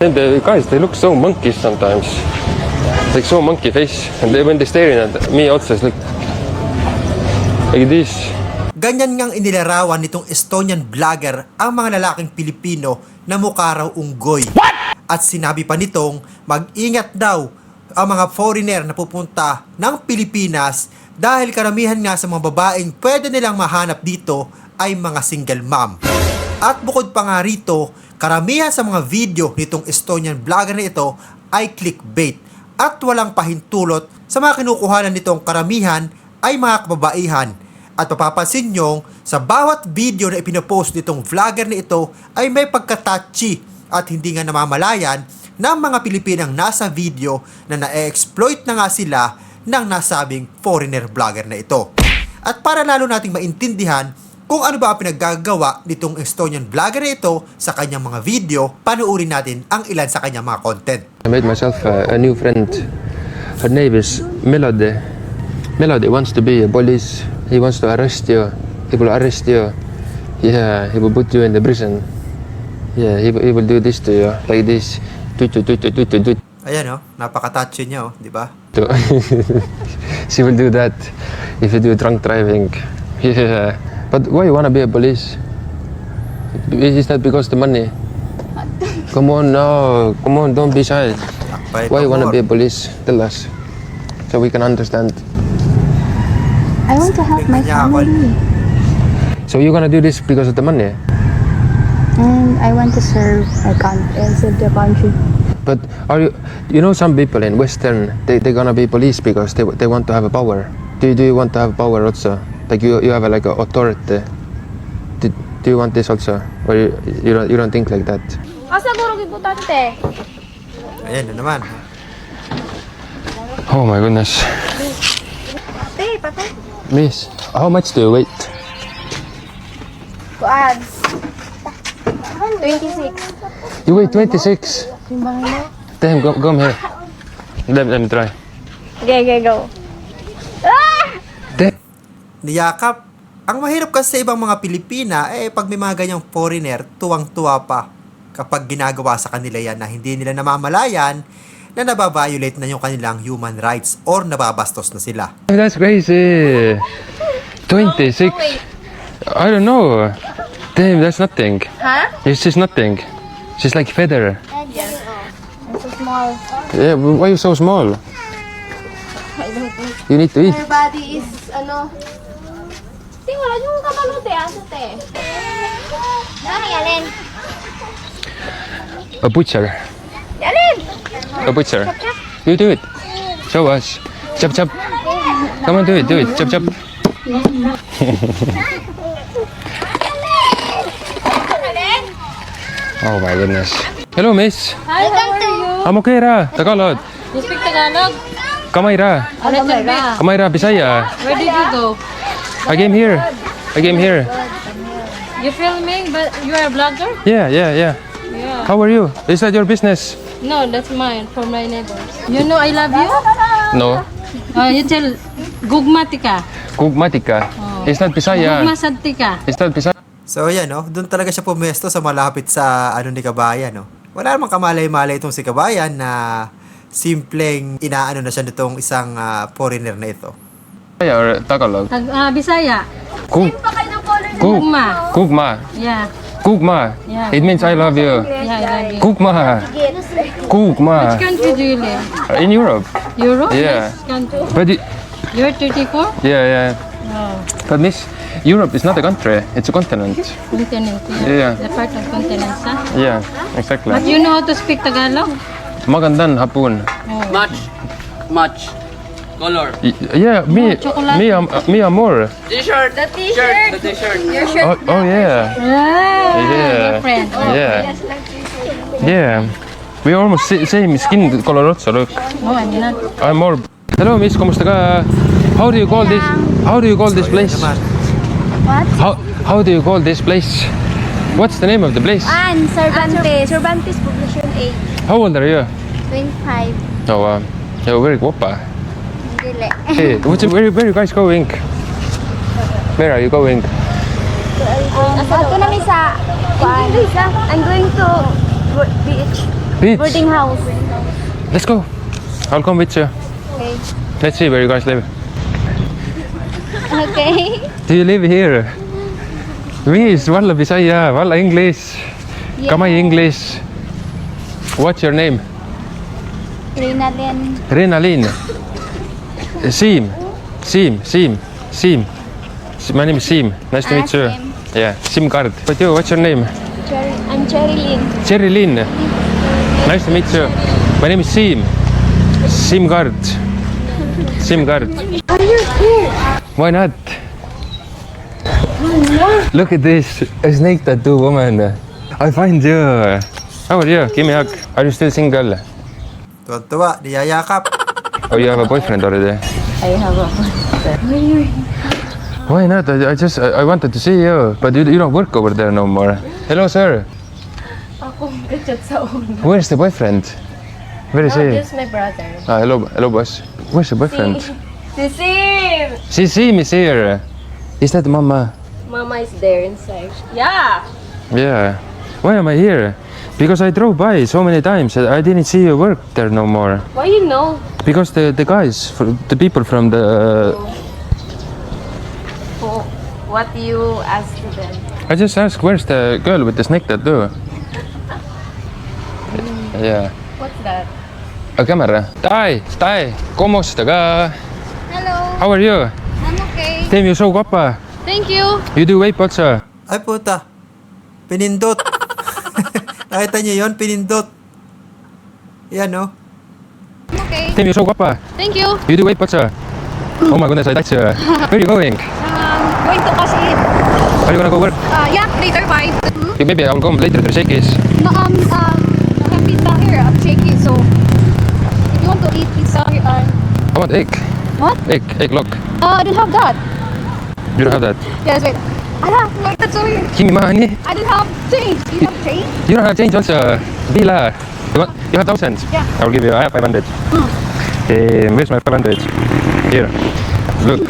And the guys, they look so monkeys sometimes. Like so monkey face. And when they're staring at me also, it's like this. Ganyan ngang inilarawan nitong Estonian vlogger ang mga lalaking Pilipino na mukha raw unggoy. What? At sinabi pa nitong mag-ingat daw ang mga foreigner na pupunta ng Pilipinas dahil karamihan nga sa mga babaeng pwede nilang mahanap dito ay mga single mom. At bukod pa nga rito, karamihan sa mga video nitong Estonian vlogger na ito ay clickbait at walang pahintulot sa mga kinukuhanan nitong karamihan ay mga kababaihan. At mapapansin nyo, sa bawat video na ipinopost nitong vlogger na ito ay may pagka-touchy at hindi nga namamalayan ng mga Pilipinang nasa video na na-exploit na nga sila ng nasabing foreigner vlogger na ito. At para lalo nating maintindihan kung ano ba ang pinaggagawa nitong Estonian vlogger na ito sa kanyang mga video, panuorin natin ang ilan sa kanyang mga content. I made myself a new friend. Her name is Melody. Melody wants to be a police. He wants to arrest you. He will arrest you. Yeah, he will put you in the prison. Yeah, he will do this to you. Like this. Ayan napaka-touchy niya di ba? She will do that if you do drunk driving. Yeah. But why you wanna be a police? Is that because the money? Come on, no. Come on, don't be shy. Why you wanna be a police? Tell us. So we can understand. I want to help my family. So you're gonna do this because of the money? And I want to serve my the country. But you know some people in Western, they're gonna be police because they want to have a power. Do you want to have power also? Like you have like a authority. Do you want this also? Or you don't think like that? Asa guro importante? Ayan na naman. Oh my goodness. Patay. Miss, how much do you weigh? Kuan. 26. You weigh 26. Damn, come here. Let me try. Okay, go. Ah! Damn. Niyakap. Ang mahirap kasi sa ibang mga Pilipina, pag may mga ganyang foreigner, tuwang-tuwa pa kapag ginagawa sa kanila yan na hindi nila namamalayan na nababiolate na yung kanilang human rights or nababastos na sila. That's crazy. 26. I don't know. Damn, that's nothing. Huh? It's just nothing. She's like feather. Yes. I'm so small. Yeah, why are you so small? I don't think. You need to eat. Her body is wala yung kamalute asate. Nani alin? A butcher. Alin? A butcher. You do it. Show us. Chop chop. Come on, do it. Chop chop. Oh my goodness. Hello, miss. Hi, how are you? I'm okay ra. Tagalog. You speak Tagalog? Kamay ra. A little bit. Kamay ra, Bisaya. Where did you go? I came here. You filming, but you are a blogger? Yeah. Yeah. How are you? Is that your business? No, that's mine for my neighbors. You know I love you? No. You tell Gugmatika. Kugmatika. It's not Bisaya. Gugmasadtika. It's not Bisaya. So ayan doon talaga siya pumesto sa malapit sa ni Kabayan Wala namang kamalay-malay itong si Kabayan na simpleng inaano na siya nitong isang foreigner na ito. Bisaya or Tagalog? Bisaya. Gugma. Kugma. Yeah. Kugma. Yeah. It means I love you. Yeah, I love you. Kugma. Kugma. Which country do you live? In Europe. Europe? Yeah. Which country? But You're 34? yeah. No. But miss, Europe is not a country. It's a continent. Continent. Yeah. The part of continent, huh? Yeah, exactly. But you know how to speak Tagalog? Magandang hapon. Much color. Yeah, chocolate. me amor. T-shirt. The t-shirt. The t-shirt. Your shirt. Oh yeah. Yeah. Your friend. Yeah. We almost same skin color also. Look, No, I'm not. I'm more. Hello, miss. Kumusta ka? How do you call this? How do you call this place? What? How do you call this place? What's the name of the place? Cervantes. Cervantes Poblacion 8. How old are you? 25. Oh, you're very guapa. Dili. Hey, where are you guys going? Where are you going? Ato na mi sa kuan. I'm going to beach. Beach. Boarding house. Let's go. I'll come with you. Okay. Let's see where you guys live. Okay. Do you live here? Miss, wala Bisaya, wala English. Yeah. Kamay English. What's your name? Rinalyn. Renalyn. Sim. My name is Sim. Nice to meet you. Sim. Yeah, Sim card. But you, what's your name? I'm Cherilyn. Cherilyn. Nice to meet you. My name is Sim. Sim card. Sim card. Why not? Look at this. A snake tattoo woman. I find you. How are you? Give me a hug. Are you still single? Tuwa-tuwa, niyayakap. Or you have a boyfriend already? I have a Why not? I wanted to see you, but you don't work over there no more. Hello, sir. Ako kachat sa una. Where's the boyfriend? Where is he? Just my brother. Ah, hello, boss. Where's the boyfriend? Si Sim! Sim is here. Is that Mama? Mama is there inside. Yeah! Yeah. Why am I here? Because I drove by so many times. I didn't see you work there no more. Why you know? Because the guys, the people from the. What you asked to them? I just asked, where's the girl with the snake tattoo? Yeah. What's that? A camera. Tai, kumusta ka? Hello. How are you? I'm okay. Tim, you're so guapa. Thank you. You do weight also. Ay puta, pinindot. Nakita niyo yon, pinindot. Yan no. I'm okay. Tim, you're so guapa. Thank you. You do weight also. Oh my goodness, I like you. Where are you going? Going to Kasit. Are you gonna go work? Yeah, later 5. Maybe I'll come later to the Shakey's. No, have pizza here. I'm shaky, so if you want to eat pizza here, I want egg. what? Egg lock. I don't have that. You don't have that. Yes, wait. Wait, that's so weird. Give me money. I don't have change. Do you have change? You don't have change also. Bila. You have thousands? Yeah. I will give you. I have 500. Where's my 500? Here. Look.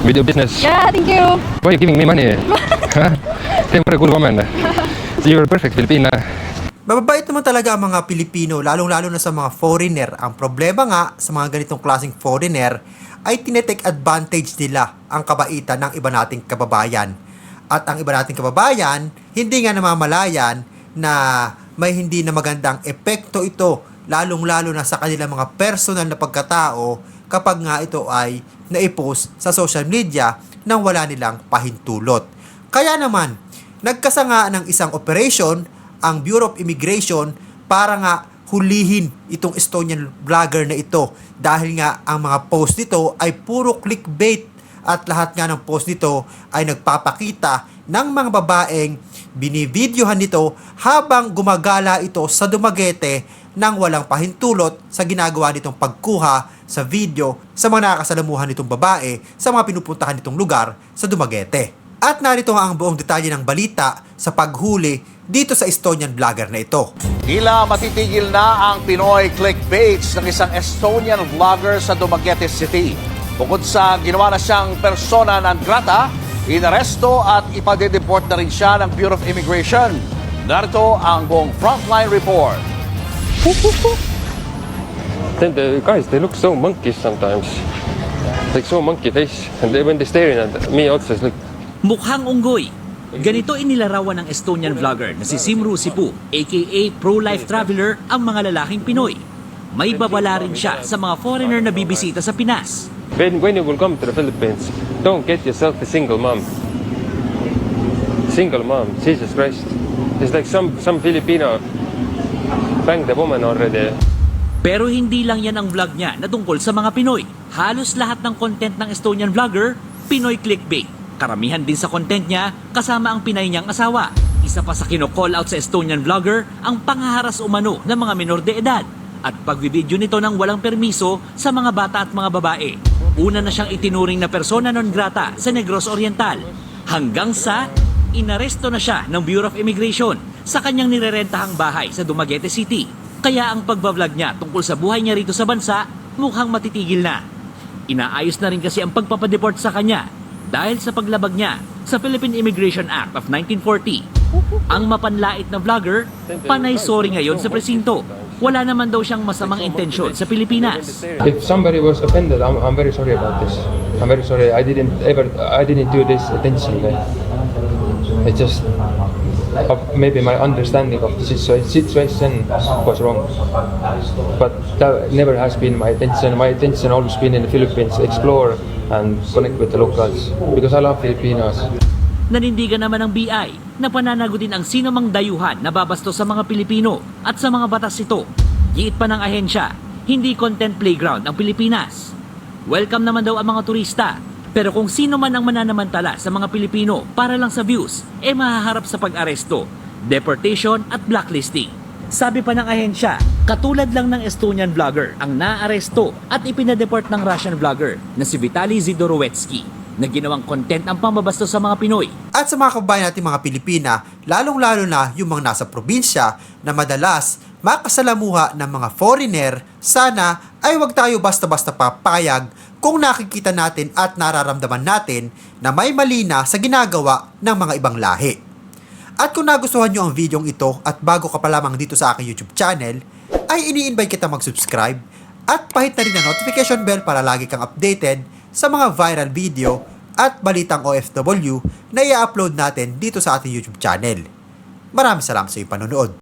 We do business. Yeah, thank you. Why are you giving me money? Huh? You're a good woman. You're a perfect Filipina. Mababait naman talaga ang mga Pilipino, lalong-lalo na sa mga foreigner. Ang problema nga sa mga ganitong klaseng foreigner ay tinetake advantage nila ang kabaitan ng iba nating kababayan. At ang iba nating kababayan, hindi nga namamalayan na may hindi na magandang epekto ito, lalong-lalo na sa kanilang mga personal na pagkatao kapag nga ito ay naipost sa social media nang wala nilang pahintulot. Kaya naman, nagkasanga ng isang operation ang Bureau of Immigration para nga hulihin itong Estonian vlogger na ito dahil nga ang mga post nito ay puro clickbait at lahat nga ng post nito ay nagpapakita ng mga babaeng binivideohan nito habang gumagala ito sa Dumaguete nang walang pahintulot sa ginagawa nitong pagkuha sa video sa mga nakakasalamuhan nitong babae sa mga pinupuntahan nitong lugar sa Dumaguete. At narito nga ang buong detalye ng balita sa paghuli dito sa Estonian vlogger na ito. Tila matitigil na ang Pinoy clickbaits ng isang Estonian vlogger sa Dumaguete City. Bukod sa ginawa na siyang persona non grata, inaresto at ipadedeport na rin siya ng Bureau of Immigration. Narito ang buong frontline report. Then the guys, they look so monkish sometimes. Like so monkey face. And when they're staring at me also, it's like... Mukhang unggoy. Ganito inilarawan ng Estonian vlogger na si Simru Sipu, aka pro-life traveler, ang mga lalaking Pinoy. May babala rin siya sa mga foreigner na bibisita sa Pinas. When you will come to the Philippines, don't get yourself a single mom. Single mom, Jesus Christ. It's like some Filipino banged the woman already. Pero hindi lang yan ang vlog niya na tungkol sa mga Pinoy. Halos lahat ng content ng Estonian vlogger, Pinoy clickbait. Karamihan din sa content niya kasama ang Pinay niyang asawa. Isa pa sa kino-call out sa Estonian vlogger ang panghaharas umano ng mga minor de edad at pagbibideo nito ng walang permiso sa mga bata at mga babae. Una na siyang itinuring na persona non grata sa Negros Oriental hanggang sa inaresto na siya ng Bureau of Immigration sa kanyang nirerentahang bahay sa Dumaguete City. Kaya ang pagbablog niya tungkol sa buhay niya rito sa bansa mukhang matitigil na. Inaayos na rin kasi ang pagpapadeport sa kanya dahil sa paglabag niya sa Philippine Immigration Act of 1940. Ang mapanlait na vlogger, panay sorry ngayon sa presinto. Wala naman daw siyang masamang intensyon sa Pilipinas. If somebody was offended, I'm very sorry about this. I'm very sorry. I didn't do this intentionally. It's just maybe my understanding of the situation was wrong. But that never has been my intention. My intention always been in the Philippines, explore and connect with the locals because I love Filipinos. Nanindigan naman ng BI na pananagutin ang sino mang dayuhan na babastos sa mga Pilipino at sa mga batas ito. Giit pa ng ahensya, hindi content playground ang Pilipinas. Welcome naman daw ang mga turista, pero kung sino man ang mananamantala sa mga Pilipino para lang sa views, mahaharap sa pag-aresto, deportation at blacklisting. Sabi pa ng ahensya, katulad lang ng Estonian vlogger ang naaresto at ipinadeport ng Russian vlogger na si Vitaly Zidorowetsky na ginawang content ang pambabastos sa mga Pinoy. At sa mga kababayan natin mga Pilipina, lalong-lalo na yung mga nasa probinsya na madalas makasalamuha ng mga foreigner, sana ay wag tayo basta-basta papayag kung nakikita natin at nararamdaman natin na may mali na sa ginagawa ng mga ibang lahi. At kung nagustuhan nyo ang videong ito at bago ka pa lamang dito sa aking YouTube channel, ay ini-invite kita mag-subscribe at pahit na rin ang notification bell para lagi kang updated sa mga viral video at balitang OFW na i-upload natin dito sa ating YouTube channel. Maraming salamat sa iyong panonood.